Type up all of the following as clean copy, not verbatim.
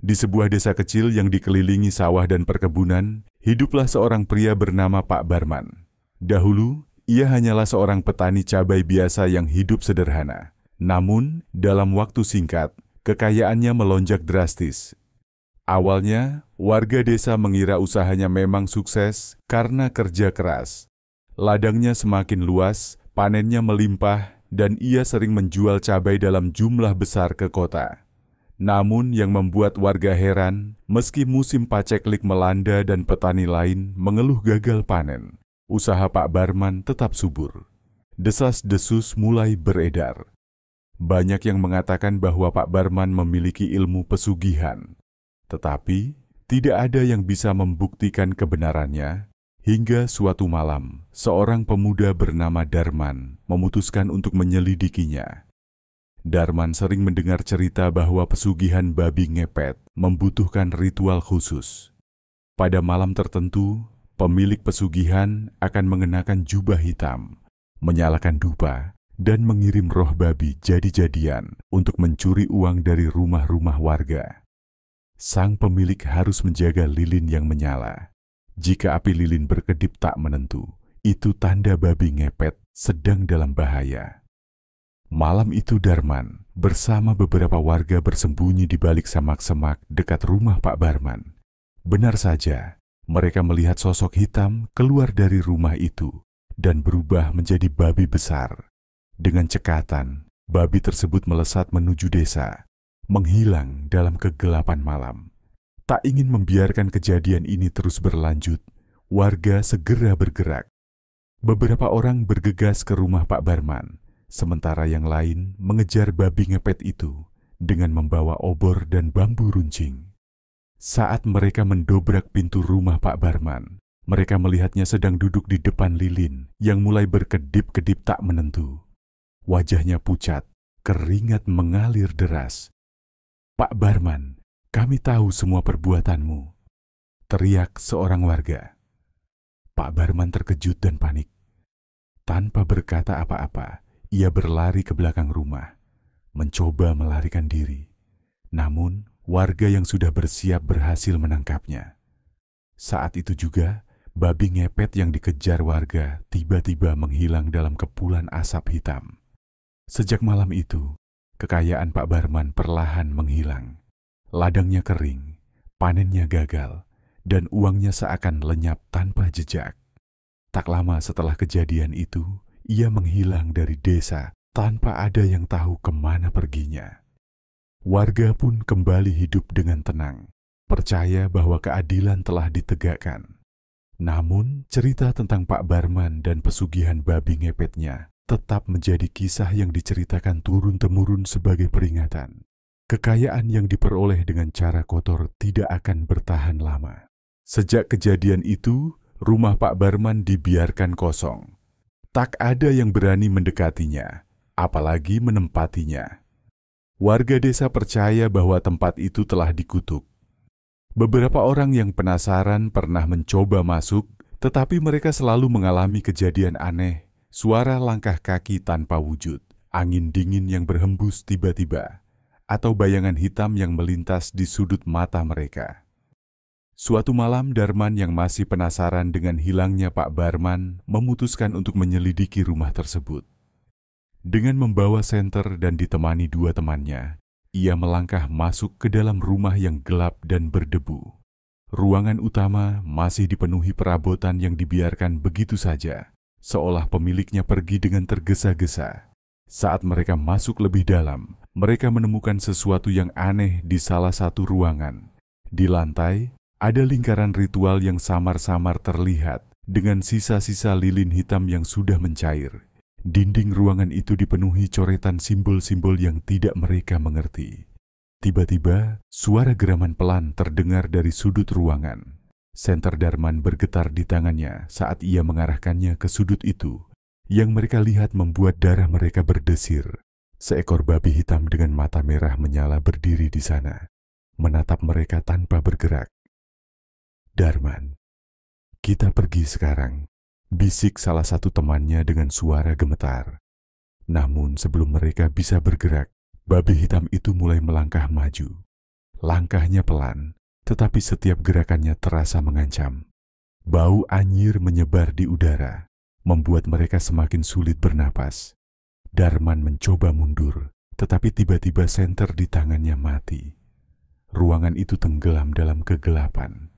Di sebuah desa kecil yang dikelilingi sawah dan perkebunan, hiduplah seorang pria bernama Pak Barman. Dahulu, ia hanyalah seorang petani cabai biasa yang hidup sederhana. Namun, dalam waktu singkat, kekayaannya melonjak drastis. Awalnya, warga desa mengira usahanya memang sukses karena kerja keras. Ladangnya semakin luas, panennya melimpah, dan ia sering menjual cabai dalam jumlah besar ke kota. Namun yang membuat warga heran, meski musim paceklik melanda dan petani lain mengeluh gagal panen, usaha Pak Barman tetap subur. Desas-desus mulai beredar. Banyak yang mengatakan bahwa Pak Barman memiliki ilmu pesugihan. Tetapi, tidak ada yang bisa membuktikan kebenarannya, hingga suatu malam, seorang pemuda bernama Darman memutuskan untuk menyelidikinya. Darman sering mendengar cerita bahwa pesugihan babi ngepet membutuhkan ritual khusus. Pada malam tertentu, pemilik pesugihan akan mengenakan jubah hitam, menyalakan dupa, dan mengirim roh babi jadi-jadian untuk mencuri uang dari rumah-rumah warga. Sang pemilik harus menjaga lilin yang menyala. Jika api lilin berkedip tak menentu, itu tanda babi ngepet sedang dalam bahaya. Malam itu Darman bersama beberapa warga bersembunyi di balik semak-semak dekat rumah Pak Barman. Benar saja, mereka melihat sosok hitam keluar dari rumah itu dan berubah menjadi babi besar. Dengan cekatan, babi tersebut melesat menuju desa, menghilang dalam kegelapan malam. Tak ingin membiarkan kejadian ini terus berlanjut, warga segera bergerak. Beberapa orang bergegas ke rumah Pak Barman, sementara yang lain mengejar babi ngepet itu dengan membawa obor dan bambu runcing. Saat mereka mendobrak pintu rumah Pak Barman, mereka melihatnya sedang duduk di depan lilin yang mulai berkedip-kedip tak menentu. Wajahnya pucat, keringat mengalir deras. "Pak Barman, kami tahu semua perbuatanmu," teriak seorang warga. Pak Barman terkejut dan panik. Tanpa berkata apa-apa, ia berlari ke belakang rumah, mencoba melarikan diri. Namun, warga yang sudah bersiap berhasil menangkapnya. Saat itu juga, babi ngepet yang dikejar warga tiba-tiba menghilang dalam kepulan asap hitam. Sejak malam itu, kekayaan Pak Barman perlahan menghilang. Ladangnya kering, panennya gagal, dan uangnya seakan lenyap tanpa jejak. Tak lama setelah kejadian itu, ia menghilang dari desa tanpa ada yang tahu kemana perginya. Warga pun kembali hidup dengan tenang, percaya bahwa keadilan telah ditegakkan. Namun, cerita tentang Pak Barman dan pesugihan babi ngepetnya tetap menjadi kisah yang diceritakan turun-temurun sebagai peringatan. Kekayaan yang diperoleh dengan cara kotor tidak akan bertahan lama. Sejak kejadian itu, rumah Pak Barman dibiarkan kosong. Tak ada yang berani mendekatinya, apalagi menempatinya. Warga desa percaya bahwa tempat itu telah dikutuk. Beberapa orang yang penasaran pernah mencoba masuk, tetapi mereka selalu mengalami kejadian aneh, suara langkah kaki tanpa wujud, angin dingin yang berhembus tiba-tiba, atau bayangan hitam yang melintas di sudut mata mereka. Suatu malam, Darman yang masih penasaran dengan hilangnya Pak Barman memutuskan untuk menyelidiki rumah tersebut. Dengan membawa senter dan ditemani dua temannya, ia melangkah masuk ke dalam rumah yang gelap dan berdebu. Ruangan utama masih dipenuhi perabotan yang dibiarkan begitu saja, seolah pemiliknya pergi dengan tergesa-gesa. Saat mereka masuk lebih dalam, mereka menemukan sesuatu yang aneh di salah satu ruangan. Di lantai, ada lingkaran ritual yang samar-samar terlihat dengan sisa-sisa lilin hitam yang sudah mencair. Dinding ruangan itu dipenuhi coretan simbol-simbol yang tidak mereka mengerti. Tiba-tiba, suara geraman pelan terdengar dari sudut ruangan. Senter Darman bergetar di tangannya saat ia mengarahkannya ke sudut itu. Yang mereka lihat membuat darah mereka berdesir. Seekor babi hitam dengan mata merah menyala berdiri di sana, menatap mereka tanpa bergerak. "Darman, kita pergi sekarang," bisik salah satu temannya dengan suara gemetar. Namun sebelum mereka bisa bergerak, babi hitam itu mulai melangkah maju. Langkahnya pelan, tetapi setiap gerakannya terasa mengancam. Bau anyir menyebar di udara, membuat mereka semakin sulit bernapas. Darman mencoba mundur, tetapi tiba-tiba senter di tangannya mati. Ruangan itu tenggelam dalam kegelapan.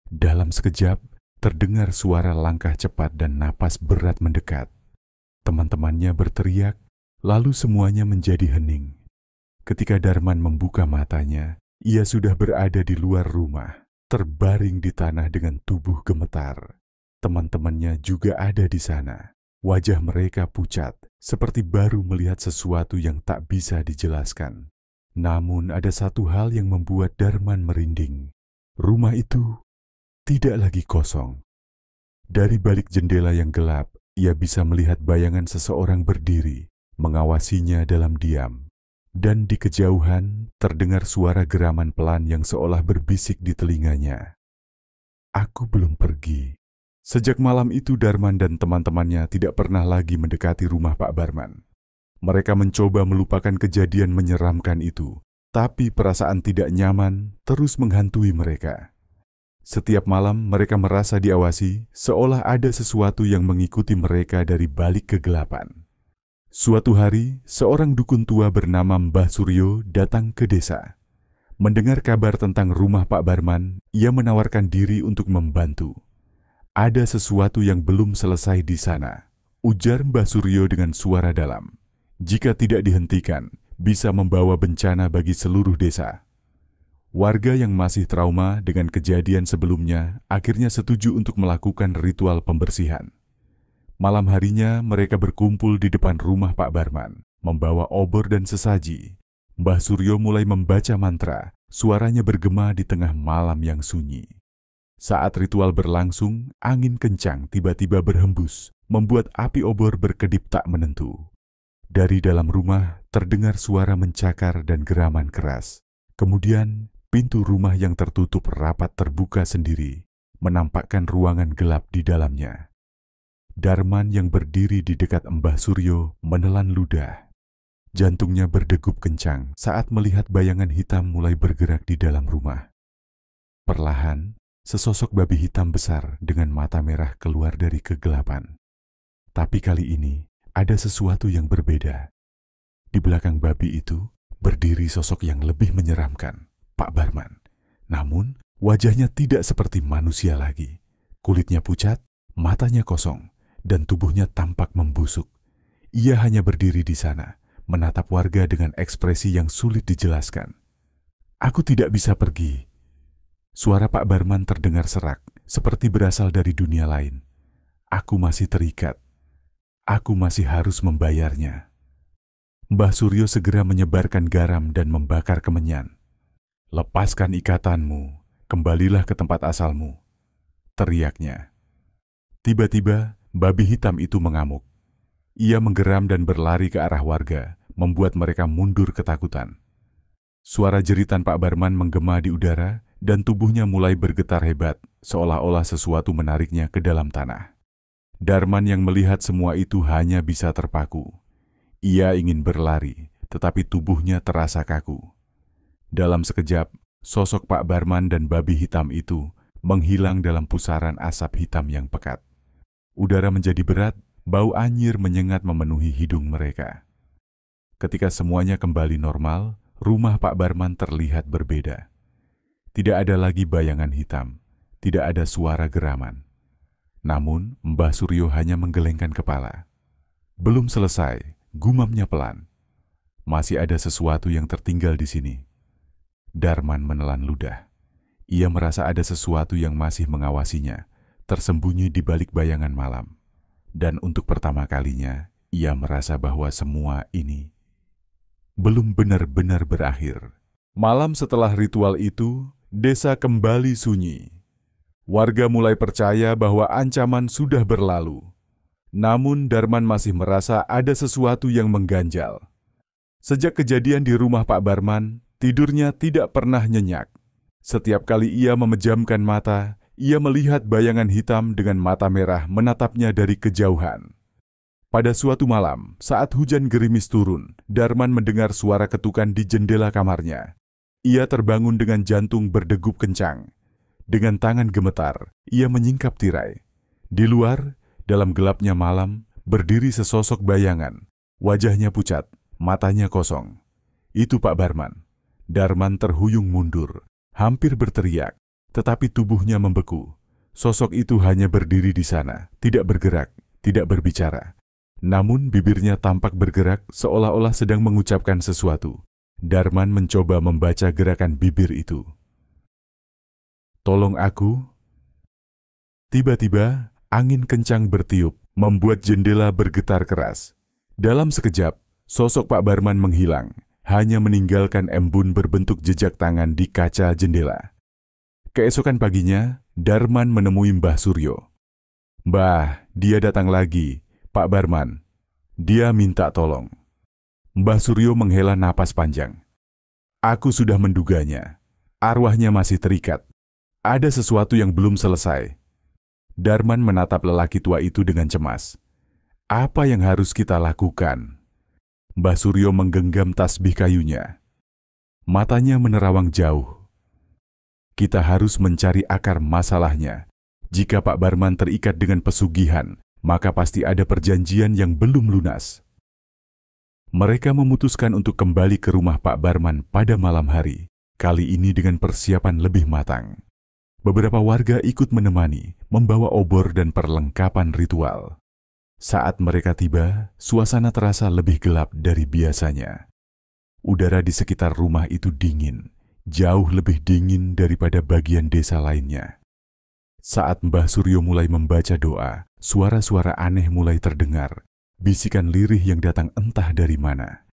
Dalam sekejap, terdengar suara langkah cepat dan napas berat mendekat. Teman-temannya berteriak, lalu semuanya menjadi hening. Ketika Darman membuka matanya, ia sudah berada di luar rumah, terbaring di tanah dengan tubuh gemetar. Teman-temannya juga ada di sana. Wajah mereka pucat, seperti baru melihat sesuatu yang tak bisa dijelaskan. Namun ada satu hal yang membuat Darman merinding. Rumah itu tidak lagi kosong. Dari balik jendela yang gelap, ia bisa melihat bayangan seseorang berdiri, mengawasinya dalam diam. Dan di kejauhan terdengar suara geraman pelan yang seolah berbisik di telinganya. Aku belum pergi. Sejak malam itu Darman dan teman-temannya tidak pernah lagi mendekati rumah Pak Barman. Mereka mencoba melupakan kejadian menyeramkan itu, tapi perasaan tidak nyaman terus menghantui mereka. Setiap malam mereka merasa diawasi, seolah ada sesuatu yang mengikuti mereka dari balik kegelapan. Suatu hari, seorang dukun tua bernama Mbah Suryo datang ke desa. Mendengar kabar tentang rumah Pak Barman, ia menawarkan diri untuk membantu. Ada sesuatu yang belum selesai di sana, ujar Mbah Suryo dengan suara dalam. Jika tidak dihentikan, bisa membawa bencana bagi seluruh desa. Warga yang masih trauma dengan kejadian sebelumnya akhirnya setuju untuk melakukan ritual pembersihan. Malam harinya mereka berkumpul di depan rumah Pak Barman, membawa obor dan sesaji. Mbah Suryo mulai membaca mantra, suaranya bergema di tengah malam yang sunyi. Saat ritual berlangsung, angin kencang tiba-tiba berhembus, membuat api obor berkedip tak menentu. Dari dalam rumah terdengar suara mencakar dan geraman keras. Kemudian pintu rumah yang tertutup rapat terbuka sendiri, menampakkan ruangan gelap di dalamnya. Darman yang berdiri di dekat Mbah Suryo menelan ludah. Jantungnya berdegup kencang saat melihat bayangan hitam mulai bergerak di dalam rumah. Perlahan, sesosok babi hitam besar dengan mata merah keluar dari kegelapan. Tapi kali ini ada sesuatu yang berbeda. Di belakang babi itu berdiri sosok yang lebih menyeramkan, Pak Barman. Namun, wajahnya tidak seperti manusia lagi. Kulitnya pucat, matanya kosong, dan tubuhnya tampak membusuk. Ia hanya berdiri di sana, menatap warga dengan ekspresi yang sulit dijelaskan. Aku tidak bisa pergi. Suara Pak Barman terdengar serak, seperti berasal dari dunia lain. Aku masih terikat. Aku masih harus membayarnya. Mbah Suryo segera menyebarkan garam dan membakar kemenyan. Lepaskan ikatanmu, kembalilah ke tempat asalmu, teriaknya. Tiba-tiba, babi hitam itu mengamuk. Ia menggeram dan berlari ke arah warga, membuat mereka mundur ketakutan. Suara jeritan Pak Barman menggema di udara dan tubuhnya mulai bergetar hebat, seolah-olah sesuatu menariknya ke dalam tanah. Darman yang melihat semua itu hanya bisa terpaku. Ia ingin berlari, tetapi tubuhnya terasa kaku. Dalam sekejap, sosok Pak Barman dan babi hitam itu menghilang dalam pusaran asap hitam yang pekat. Udara menjadi berat, bau anyir menyengat memenuhi hidung mereka. Ketika semuanya kembali normal, rumah Pak Barman terlihat berbeda. Tidak ada lagi bayangan hitam, tidak ada suara geraman. Namun, Mbah Suryo hanya menggelengkan kepala. Belum selesai, gumamnya pelan. Masih ada sesuatu yang tertinggal di sini. Darman menelan ludah. Ia merasa ada sesuatu yang masih mengawasinya, tersembunyi di balik bayangan malam. Dan untuk pertama kalinya, ia merasa bahwa semua ini belum benar-benar berakhir. Malam setelah ritual itu, desa kembali sunyi. Warga mulai percaya bahwa ancaman sudah berlalu. Namun Darman masih merasa ada sesuatu yang mengganjal. Sejak kejadian di rumah Pak Barman, tidurnya tidak pernah nyenyak. Setiap kali ia memejamkan mata, ia melihat bayangan hitam dengan mata merah menatapnya dari kejauhan. Pada suatu malam, saat hujan gerimis turun, Darman mendengar suara ketukan di jendela kamarnya. Ia terbangun dengan jantung berdegup kencang. Dengan tangan gemetar, ia menyingkap tirai. Di luar, dalam gelapnya malam, berdiri sesosok bayangan. Wajahnya pucat, matanya kosong. Itu Pak Barman. Darman terhuyung mundur, hampir berteriak, tetapi tubuhnya membeku. Sosok itu hanya berdiri di sana, tidak bergerak, tidak berbicara. Namun bibirnya tampak bergerak seolah-olah sedang mengucapkan sesuatu. Darman mencoba membaca gerakan bibir itu. "Tolong aku." Tiba-tiba, angin kencang bertiup, membuat jendela bergetar keras. Dalam sekejap, sosok Pak Barman menghilang, hanya meninggalkan embun berbentuk jejak tangan di kaca jendela. Keesokan paginya, Darman menemui Mbah Suryo. "Mbah, dia datang lagi, Pak Barman. Dia minta tolong." Mbah Suryo menghela napas panjang. "Aku sudah menduganya. Arwahnya masih terikat. Ada sesuatu yang belum selesai." Darman menatap lelaki tua itu dengan cemas. "Apa yang harus kita lakukan?" Mbah Suryo menggenggam tasbih kayunya. Matanya menerawang jauh. "Kita harus mencari akar masalahnya. Jika Pak Barman terikat dengan pesugihan, maka pasti ada perjanjian yang belum lunas." Mereka memutuskan untuk kembali ke rumah Pak Barman pada malam hari, kali ini dengan persiapan lebih matang. Beberapa warga ikut menemani, membawa obor dan perlengkapan ritual. Saat mereka tiba, suasana terasa lebih gelap dari biasanya. Udara di sekitar rumah itu dingin, jauh lebih dingin daripada bagian desa lainnya. Saat Mbah Suryo mulai membaca doa, suara-suara aneh mulai terdengar. Bisikan lirih yang datang entah dari mana.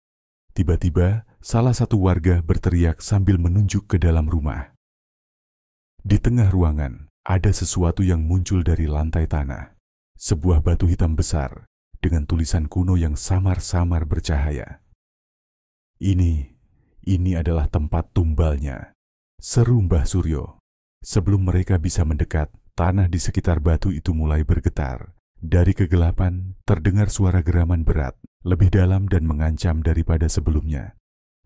Tiba-tiba, salah satu warga berteriak sambil menunjuk ke dalam rumah. Di tengah ruangan, ada sesuatu yang muncul dari lantai tanah. Sebuah batu hitam besar, dengan tulisan kuno yang samar-samar bercahaya. Ini adalah tempat tumbalnya," seru Mbah Suryo. Sebelum mereka bisa mendekat, tanah di sekitar batu itu mulai bergetar. Dari kegelapan, terdengar suara geraman berat, lebih dalam dan mengancam daripada sebelumnya.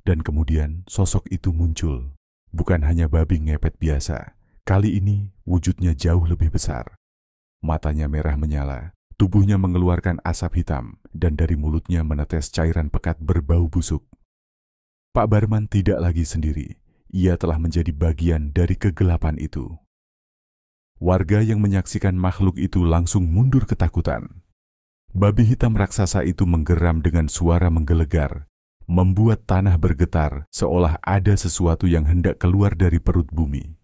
Dan kemudian sosok itu muncul. Bukan hanya babi ngepet biasa. Kali ini wujudnya jauh lebih besar. Matanya merah menyala, tubuhnya mengeluarkan asap hitam, dan dari mulutnya menetes cairan pekat berbau busuk. Pak Barman tidak lagi sendiri. Ia telah menjadi bagian dari kegelapan itu. Warga yang menyaksikan makhluk itu langsung mundur ketakutan. Babi hitam raksasa itu menggeram dengan suara menggelegar, membuat tanah bergetar seolah ada sesuatu yang hendak keluar dari perut bumi.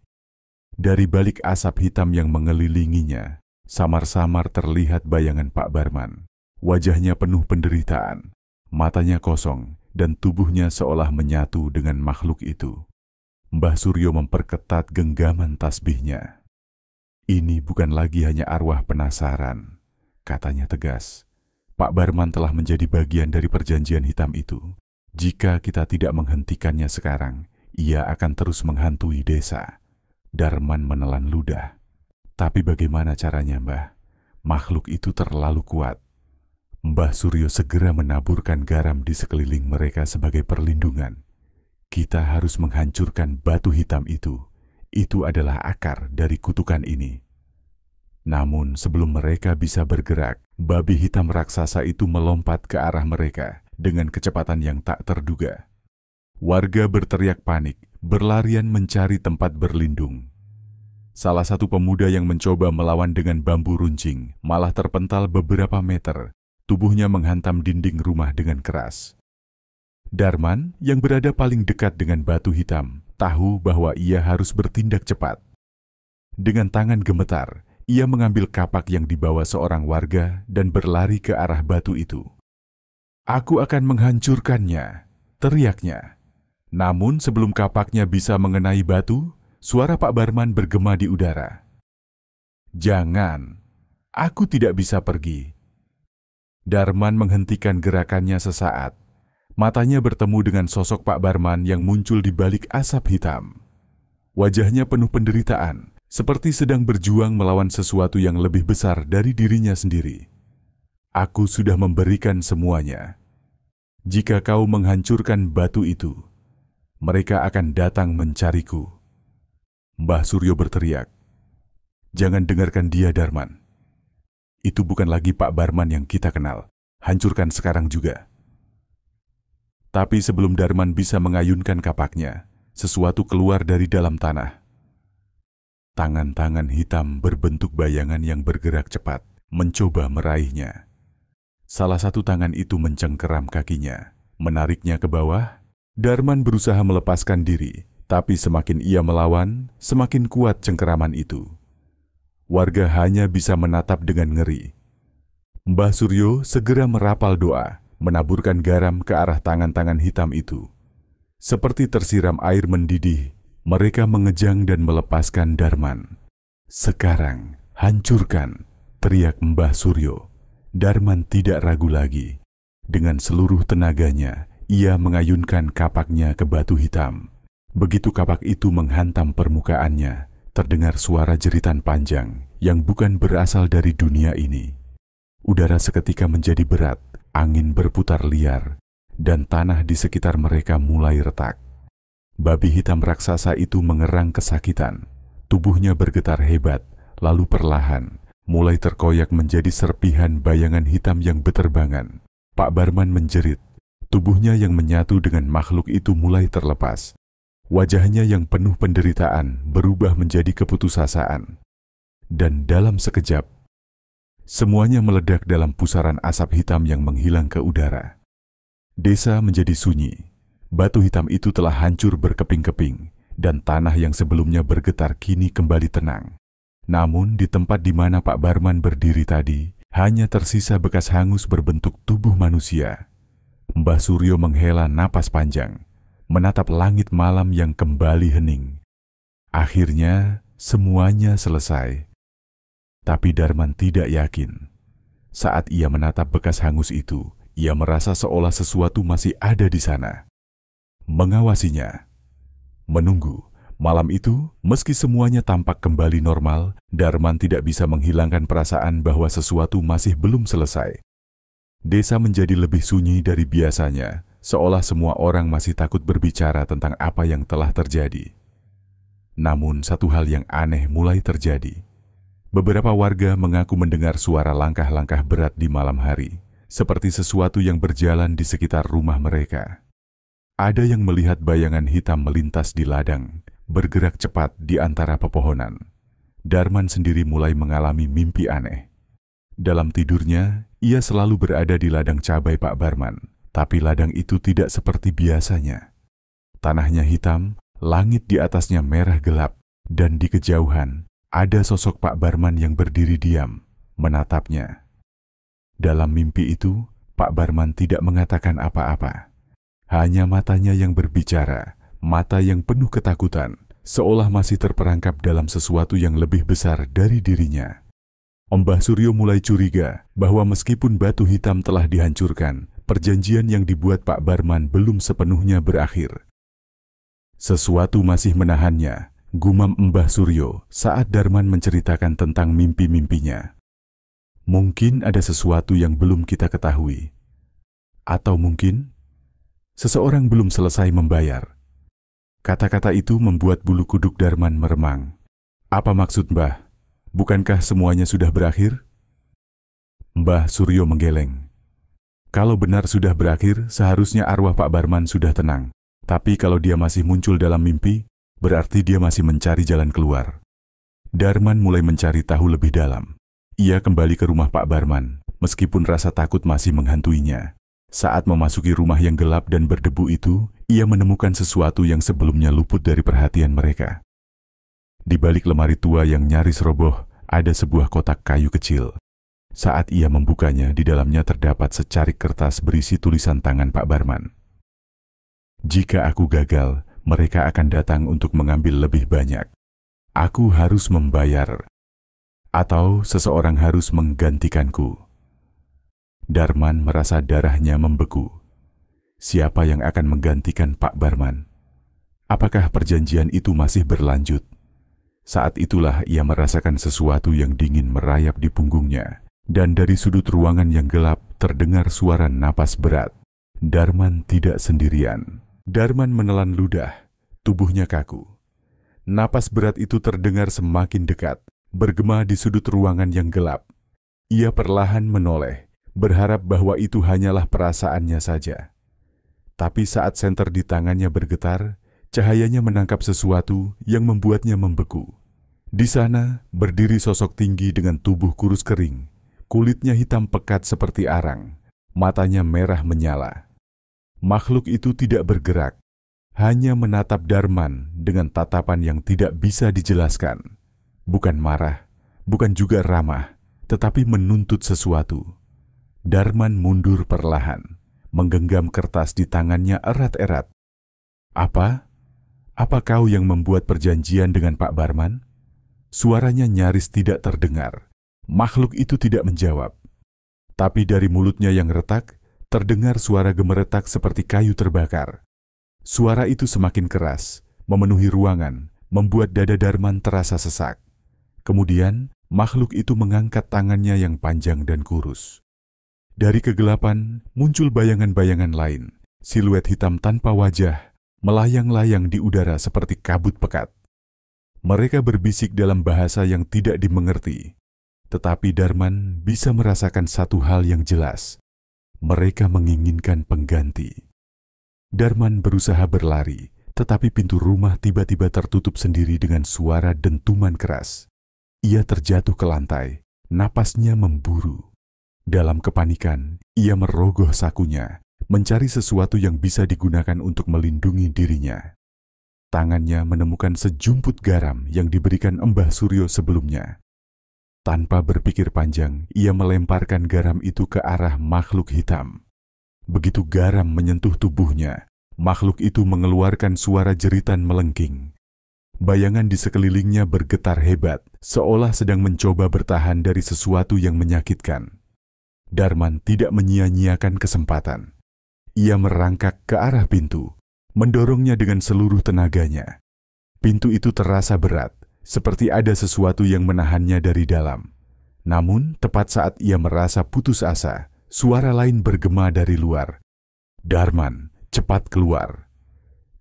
Dari balik asap hitam yang mengelilinginya, samar-samar terlihat bayangan Pak Barman. Wajahnya penuh penderitaan, matanya kosong, dan tubuhnya seolah menyatu dengan makhluk itu. Mbah Suryo memperketat genggaman tasbihnya. "Ini bukan lagi hanya arwah penasaran," katanya tegas. "Pak Barman telah menjadi bagian dari perjanjian hitam itu. Jika kita tidak menghentikannya sekarang, ia akan terus menghantui desa." Darman menelan ludah. "Tapi bagaimana caranya, Mbah? Makhluk itu terlalu kuat." Mbah Suryo segera menaburkan garam di sekeliling mereka sebagai perlindungan. "Kita harus menghancurkan batu hitam itu. Itu adalah akar dari kutukan ini." Namun sebelum mereka bisa bergerak, babi hitam raksasa itu melompat ke arah mereka dengan kecepatan yang tak terduga. Warga berteriak panik, berlarian mencari tempat berlindung. Salah satu pemuda yang mencoba melawan dengan bambu runcing malah terpental beberapa meter, tubuhnya menghantam dinding rumah dengan keras. Darman, yang berada paling dekat dengan batu hitam, tahu bahwa ia harus bertindak cepat. Dengan tangan gemetar, ia mengambil kapak yang dibawa seorang warga dan berlari ke arah batu itu. "Aku akan menghancurkannya," teriaknya. Namun sebelum kapaknya bisa mengenai batu, suara Pak Barman bergema di udara. "Jangan, aku tidak bisa pergi." Darman menghentikan gerakannya sesaat. Matanya bertemu dengan sosok Pak Barman yang muncul di balik asap hitam. Wajahnya penuh penderitaan, seperti sedang berjuang melawan sesuatu yang lebih besar dari dirinya sendiri. "Aku sudah memberikan semuanya. Jika kau menghancurkan batu itu, Mereka akan datang mencariku." Mbah Suryo berteriak, "Jangan dengarkan dia, Darman. Itu bukan lagi Pak Barman yang kita kenal. Hancurkan sekarang juga." Tapi sebelum Darman bisa mengayunkan kapaknya, sesuatu keluar dari dalam tanah. Tangan-tangan hitam berbentuk bayangan yang bergerak cepat, mencoba meraihnya. Salah satu tangan itu mencengkeram kakinya, menariknya ke bawah. Darman berusaha melepaskan diri, tapi semakin ia melawan, semakin kuat cengkeraman itu. Warga hanya bisa menatap dengan ngeri. Mbah Suryo segera merapal doa, menaburkan garam ke arah tangan-tangan hitam itu. Seperti tersiram air mendidih, mereka mengejang dan melepaskan Darman. "Sekarang, hancurkan!" teriak Mbah Suryo. Darman tidak ragu lagi. Dengan seluruh tenaganya, ia mengayunkan kapaknya ke batu hitam. Begitu kapak itu menghantam permukaannya, terdengar suara jeritan panjang yang bukan berasal dari dunia ini. Udara seketika menjadi berat, angin berputar liar, dan tanah di sekitar mereka mulai retak. Babi hitam raksasa itu mengerang kesakitan. Tubuhnya bergetar hebat, lalu perlahan mulai terkoyak menjadi serpihan bayangan hitam yang beterbangan. Pak Barman menjerit. Tubuhnya yang menyatu dengan makhluk itu mulai terlepas. Wajahnya yang penuh penderitaan berubah menjadi keputusasaan. Dan dalam sekejap, semuanya meledak dalam pusaran asap hitam yang menghilang ke udara. Desa menjadi sunyi. Batu hitam itu telah hancur berkeping-keping, dan tanah yang sebelumnya bergetar kini kembali tenang. Namun di tempat di mana Pak Barman berdiri tadi, hanya tersisa bekas hangus berbentuk tubuh manusia. Mbah Suryo menghela napas panjang, menatap langit malam yang kembali hening. Akhirnya semuanya selesai. Tapi Darman tidak yakin. Saat ia menatap bekas hangus itu, ia merasa seolah sesuatu masih ada di sana, mengawasinya. Menunggu. Malam itu, meski semuanya tampak kembali normal, Darman tidak bisa menghilangkan perasaan bahwa sesuatu masih belum selesai. Desa menjadi lebih sunyi dari biasanya, seolah semua orang masih takut berbicara tentang apa yang telah terjadi. Namun satu hal yang aneh mulai terjadi. Beberapa warga mengaku mendengar suara langkah-langkah berat di malam hari, seperti sesuatu yang berjalan di sekitar rumah mereka. Ada yang melihat bayangan hitam melintas di ladang, bergerak cepat di antara pepohonan. Darman sendiri mulai mengalami mimpi aneh. Dalam tidurnya, ia selalu berada di ladang cabai Pak Barman, tapi ladang itu tidak seperti biasanya. Tanahnya hitam, langit di atasnya merah gelap, dan di kejauhan ada sosok Pak Barman yang berdiri diam, menatapnya. Dalam mimpi itu, Pak Barman tidak mengatakan apa-apa. Hanya matanya yang berbicara, mata yang penuh ketakutan, seolah masih terperangkap dalam sesuatu yang lebih besar dari dirinya. Mbah Suryo mulai curiga bahwa meskipun batu hitam telah dihancurkan, perjanjian yang dibuat Pak Barman belum sepenuhnya berakhir. Sesuatu masih menahannya, gumam Mbah Suryo saat Darman menceritakan tentang mimpi-mimpinya. Mungkin ada sesuatu yang belum kita ketahui. Atau mungkin seseorang belum selesai membayar. Kata-kata itu membuat bulu kuduk Darman meremang. Apa maksud Mbah? Bukankah semuanya sudah berakhir? Mbah Suryo menggeleng. Kalau benar sudah berakhir, seharusnya arwah Pak Barman sudah tenang. Tapi kalau dia masih muncul dalam mimpi, berarti dia masih mencari jalan keluar. Darman mulai mencari tahu lebih dalam. Ia kembali ke rumah Pak Barman, meskipun rasa takut masih menghantuinya. Saat memasuki rumah yang gelap dan berdebu itu, ia menemukan sesuatu yang sebelumnya luput dari perhatian mereka. Di balik lemari tua yang nyaris roboh, ada sebuah kotak kayu kecil. Saat ia membukanya, di dalamnya terdapat secarik kertas berisi tulisan tangan Pak Barman. Jika aku gagal, mereka akan datang untuk mengambil lebih banyak. Aku harus membayar. Atau seseorang harus menggantikanku. Darman merasa darahnya membeku. Siapa yang akan menggantikan Pak Barman? Apakah perjanjian itu masih berlanjut? Saat itulah ia merasakan sesuatu yang dingin merayap di punggungnya, dan dari sudut ruangan yang gelap terdengar suara napas berat. Darman tidak sendirian. Darman menelan ludah, tubuhnya kaku. Napas berat itu terdengar semakin dekat, bergema di sudut ruangan yang gelap. Ia perlahan menoleh, berharap bahwa itu hanyalah perasaannya saja. Tapi saat senter di tangannya bergetar, cahayanya menangkap sesuatu yang membuatnya membeku. Di sana berdiri sosok tinggi dengan tubuh kurus kering, kulitnya hitam pekat seperti arang, matanya merah menyala. Makhluk itu tidak bergerak, hanya menatap Darman dengan tatapan yang tidak bisa dijelaskan. Bukan marah, bukan juga ramah, tetapi menuntut sesuatu. Darman mundur perlahan, menggenggam kertas di tangannya erat-erat. Apa? Apa kau yang membuat perjanjian dengan Pak Barman? Suaranya nyaris tidak terdengar. Makhluk itu tidak menjawab. Tapi dari mulutnya yang retak, terdengar suara gemeretak seperti kayu terbakar. Suara itu semakin keras, memenuhi ruangan, membuat dada Darman terasa sesak. Kemudian, makhluk itu mengangkat tangannya yang panjang dan kurus. Dari kegelapan, muncul bayangan-bayangan lain, siluet hitam tanpa wajah, melayang-layang di udara seperti kabut pekat. Mereka berbisik dalam bahasa yang tidak dimengerti, tetapi Darman bisa merasakan satu hal yang jelas. Mereka menginginkan pengganti. Darman berusaha berlari, tetapi pintu rumah tiba-tiba tertutup sendiri dengan suara dentuman keras. Ia terjatuh ke lantai, napasnya memburu. Dalam kepanikan, ia merogoh sakunya, mencari sesuatu yang bisa digunakan untuk melindungi dirinya. Tangannya menemukan sejumput garam yang diberikan Mbah Suryo sebelumnya. Tanpa berpikir panjang, ia melemparkan garam itu ke arah makhluk hitam. Begitu garam menyentuh tubuhnya, makhluk itu mengeluarkan suara jeritan melengking. Bayangan di sekelilingnya bergetar hebat, seolah sedang mencoba bertahan dari sesuatu yang menyakitkan. Darman tidak menyia-nyiakan kesempatan. Ia merangkak ke arah pintu, mendorongnya dengan seluruh tenaganya. Pintu itu terasa berat, seperti ada sesuatu yang menahannya dari dalam. Namun, tepat saat ia merasa putus asa, suara lain bergema dari luar. "Darman, cepat keluar."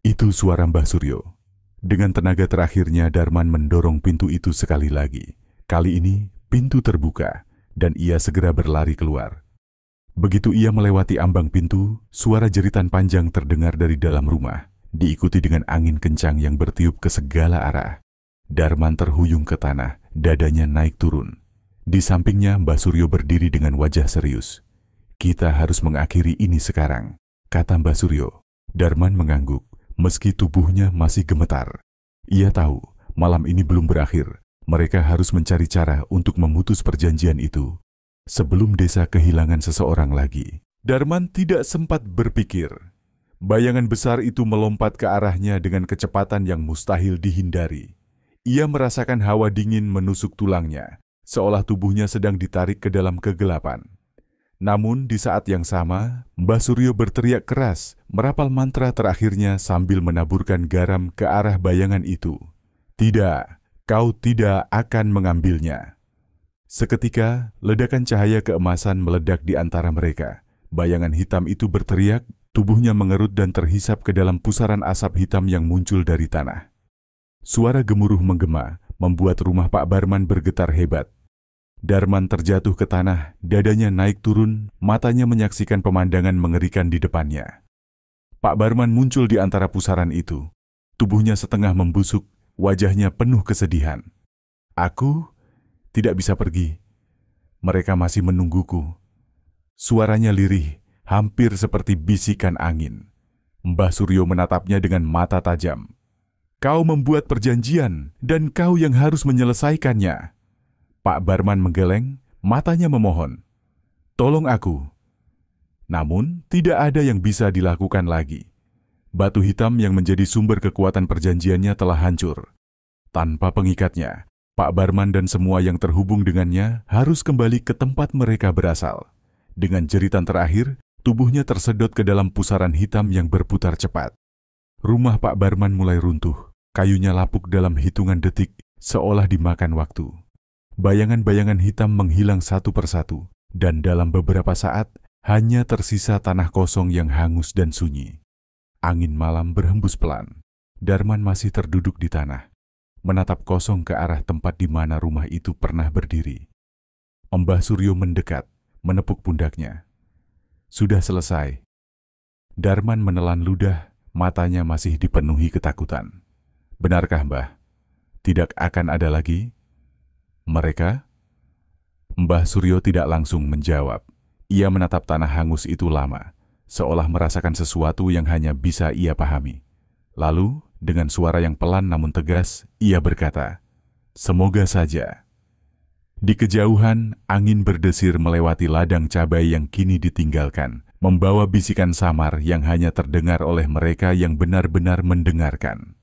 Itu suara Mbah Suryo. Dengan tenaga terakhirnya, Darman mendorong pintu itu sekali lagi. Kali ini, pintu terbuka, dan ia segera berlari keluar. Begitu ia melewati ambang pintu, suara jeritan panjang terdengar dari dalam rumah, diikuti dengan angin kencang yang bertiup ke segala arah. Darman terhuyung ke tanah, dadanya naik turun. Di sampingnya Mbah Suryo berdiri dengan wajah serius. "Kita harus mengakhiri ini sekarang," kata Mbah Suryo. Darman mengangguk, meski tubuhnya masih gemetar. Ia tahu, malam ini belum berakhir. Mereka harus mencari cara untuk memutus perjanjian itu, sebelum desa kehilangan seseorang lagi. Darman tidak sempat berpikir. Bayangan besar itu melompat ke arahnya dengan kecepatan yang mustahil dihindari. Ia merasakan hawa dingin menusuk tulangnya, seolah tubuhnya sedang ditarik ke dalam kegelapan. Namun di saat yang sama, Mbah Suryo berteriak keras, merapal mantra terakhirnya sambil menaburkan garam ke arah bayangan itu. "Tidak, kau tidak akan mengambilnya." Seketika, ledakan cahaya keemasan meledak di antara mereka. Bayangan hitam itu berteriak, tubuhnya mengerut dan terhisap ke dalam pusaran asap hitam yang muncul dari tanah. Suara gemuruh menggema, membuat rumah Pak Barman bergetar hebat. Darman terjatuh ke tanah, dadanya naik turun, matanya menyaksikan pemandangan mengerikan di depannya. Pak Barman muncul di antara pusaran itu. Tubuhnya setengah membusuk, wajahnya penuh kesedihan. "Aku tidak bisa pergi. Mereka masih menungguku." Suaranya lirih, hampir seperti bisikan angin. Mbah Suryo menatapnya dengan mata tajam. "Kau membuat perjanjian, dan kau yang harus menyelesaikannya." Pak Barman menggeleng, matanya memohon. "Tolong aku." Namun, tidak ada yang bisa dilakukan lagi. Batu hitam yang menjadi sumber kekuatan perjanjiannya telah hancur. Tanpa pengikatnya, Pak Barman dan semua yang terhubung dengannya harus kembali ke tempat mereka berasal. Dengan jeritan terakhir, tubuhnya tersedot ke dalam pusaran hitam yang berputar cepat. Rumah Pak Barman mulai runtuh, kayunya lapuk dalam hitungan detik, seolah dimakan waktu. Bayangan-bayangan hitam menghilang satu persatu, dan dalam beberapa saat, hanya tersisa tanah kosong yang hangus dan sunyi. Angin malam berhembus pelan. Darman masih terduduk di tanah, menatap kosong ke arah tempat di mana rumah itu pernah berdiri. Mbah Suryo mendekat, menepuk pundaknya. Sudah selesai. Darman menelan ludah, matanya masih dipenuhi ketakutan. Benarkah, Mbah? Tidak akan ada lagi? Mereka? Mbah Suryo tidak langsung menjawab. Ia menatap tanah hangus itu lama, seolah merasakan sesuatu yang hanya bisa ia pahami. Lalu, dengan suara yang pelan namun tegas, ia berkata, "Semoga saja." Di kejauhan, angin berdesir melewati ladang cabai yang kini ditinggalkan, membawa bisikan samar yang hanya terdengar oleh mereka yang benar-benar mendengarkan.